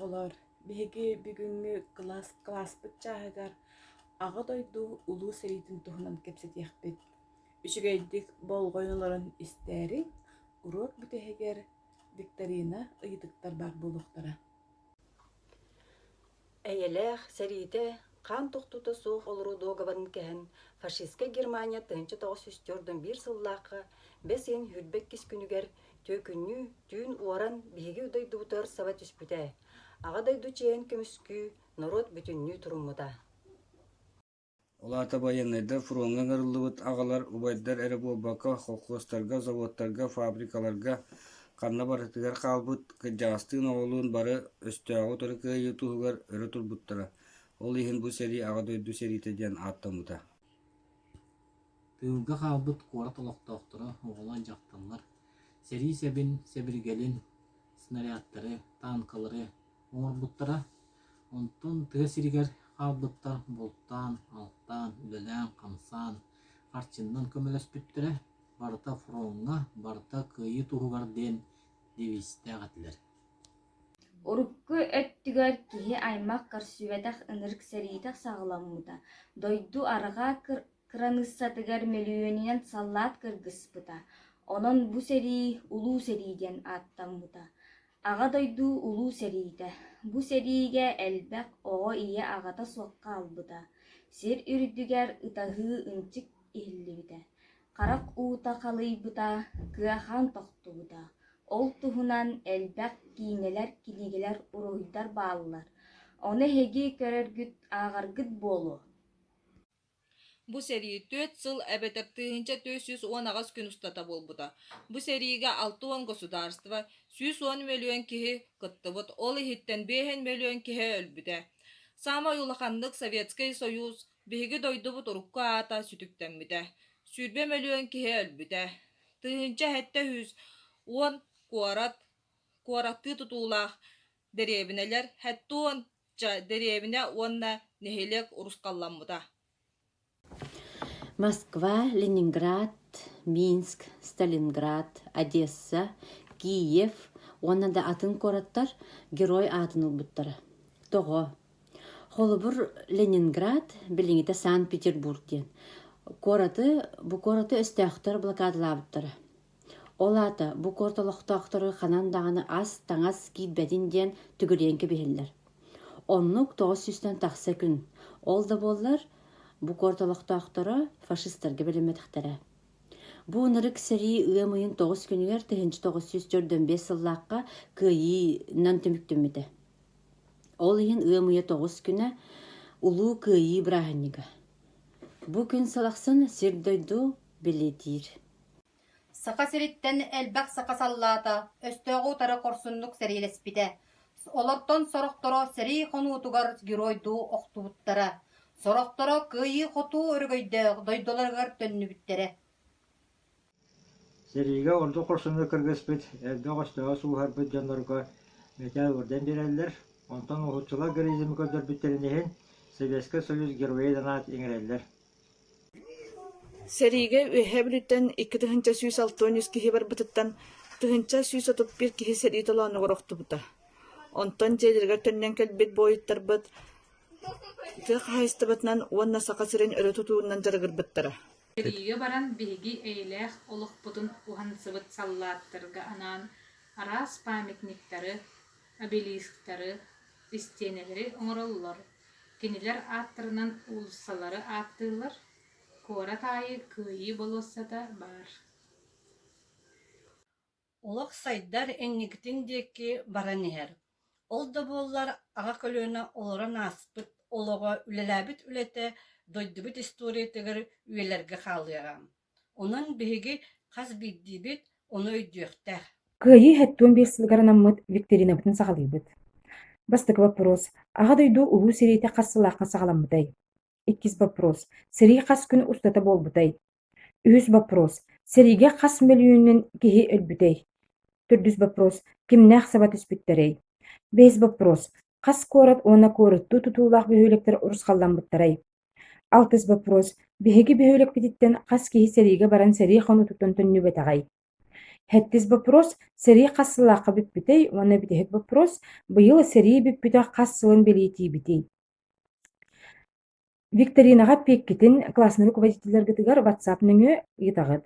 оҕолор, биһиги бүгүҥҥү класс быччааһыгар аҕа дойду улуу сэриитин туһунан кэпсэтиэхпит, үчүгэйдик болҕойнолорун истээриҥ, урок бүтэһигэр викторина ыйытыктар бар буолуохтара. Эйэлээх сэриитэ хаан тухтута суох олорудуу габарын кэһэн фашистска Германия тыынчы тоҕус үстүөрдөн биир сыллаахха бэс иэн хүрбэк кис күнүгэр түөкүннүү түүн уоран биһиги дойдубутар саба түспүтэ. Аҕа дойду чэйэн көмүскүү норот бүтүннүү туруммута. Олата военныйда фронга ырыллыбыт агалар убайдар эре буолбакка колхозтарга, заводтарга, фабрикаларга канна барытыгар каалбыт кыджаастыын оҕолуун бары өстөөгө төрөкөйү туһугар өрө турбуттара. Ол иһин бу сери ага дойду сериите диэн ааттаммыта. Тыылга хаалбыт куора толохтоохторо оҕолон дьахталлар, сери себин, себиргелин, снарядтары, танкалары оҥорбуттара, онтон тыа сиригэр хаалбыттар бултаан, алтаан, үлэлээн, хамсаан, харчыннан көмөлөспүттэрэ, барыта фронга, барыта кыйы туһугар диэн дивистээҕэтилэр. Урукку өттүгөр киһи аймак көрсүбэтэх ынырык сэриитэх саҕыламмыта, дойду арҕаа кыраныссатыгар мөлүөнинэн саллаат кыргыспыта, онон бу серии улуу серии диэн ааттаммыта. Аҕа дойду улуу сериитэ, бу сериигэ элбэх оҕо ийэ аҕата суокка албыта, сир үрдүгэр ытаһыы ынчык иһиллибитэ, харак уута халыйбыта, кыахан тохтубута. Ол туһунан элбэх киинэлэр килигилэр уруйдар бааллар, ону хэги көрөргүт ааҕаргыт буолуо. Бу серии 4 сыл эбэтэр тыынча 410 күн устата болбута. Бу серииге 6 государство 110 миллион киһи кыттыбыт, ол иһиттэн 5 миллион киһи өлбүтэ. Самай улаханнык Советский Союз биһиги дойдубут урукка аата сүтүктэммитэ. Сүрбе миллион киһи өлбүтэ. Тыынча хэтте 110 куаратты тутуулаах деребинелер хэттуон деребине уонна нехилек урускалламмыта. Москва, Ленинград, Минск, Сталинград, Одесса, Киев, онна да атын кораттар герой атын улбуттара. Того. Холубур Ленинград, билиңите Санкт-Петербург диэн. Бу кораты өстөөхтөр блокадалабыттара. Олата бу кортолохтоохтору ханан даганы ас таңас киитбэтин диэн түгүрүйенке биһиллер. Оннук 900 тахса күн. Ол да боллар бу кортолохтоохтору фашисттарга билиметихтере. Бу нырык сери ыамыйын 9 күнүгер 1945 сыллаакка кыйынан түмүктүммите. Ол иһин ыамыйы 9 күнэ улуу кыйы бырааһыннига. Бу күн салахсын сир дойду билетир. Сақа сириттен элбақ сақа саллаата, өстөөгу тары корсуннук сериелеспите. Олортон сорохторо сери хонуутугар геройду охтубуттара. Сорохторо кыйы хотуу өргөйдөг дойдоларгар төннүбүттере. Сериге орду корсунга кыргыспыт, элбақ өстөөгө сууһарбыт дьоннорго метеал урден береллер. Онтон ухучулар героизм көрдөрбүттеринен Советский Союз герои данаат иңереллер. Серииге үөһэ бүлүттэн 2 тыһынча сүүс алтоонюс киһи барбытыттан тыһынча сүүс отуп бир киһи серии толоонугорохтубута. Онтон дьиэлэригэр төннөн кэлбит буойуттарбыт, тыах хайыстыбытынан уонна сақа сирин өрө тутуунан жарыгырбыттара. Серииге баран биһиги эйэлээх олохпутун уһансыбыт саллааттарга анаан араас памятниктары, обелисктары, стенелери оҥороллор. Кинилер ааттарынан улуссалары ааттыылар, куора таайы кыйы болуссата бар. Олох сайдар эннигитин диэки баран иһэр. Ол да буоллар аҕа көлүөнэ олорон ааспыт, олоҕо үлэлээбит үлэтэ дойдубут историятыгар үөлэргэ хаалыараам. Онон биһиги хас биирдиибит, ону өйдүөхтэх. Кыйы хэттуон биир сылгаранаммыт викторинабытын саҕалыыбыт. Бастык вопрос. Аҕа дойду улуу сериите хассылаахха саҕаламмытай. 2 вопрос. Серии хас күн устата болбутай. 3 вопрос. Сериге хас миллионын киһи өлбүтэй. 4 вопрос. Кимнээх саба түспүттэрэй. 5 вопрос. Хас куорат уона куораттуу тутуулаах бөһүөлектер урусхалламмыттарай. 6 вопрос. Биһиги бөһүөлек бититтен хас киһи сериге баран серии хону туттан төннүбэтэҕэй. Хэттис вопрос сэрии хассылааққа бүппүтей, уонна битэһик вопрос быйыл сэрии бүппүтэ хассылын белиитиибитей. Викторинаға пеккитин классный руководительлер гытыгар WhatsApp нөҥө ыытаҕыт.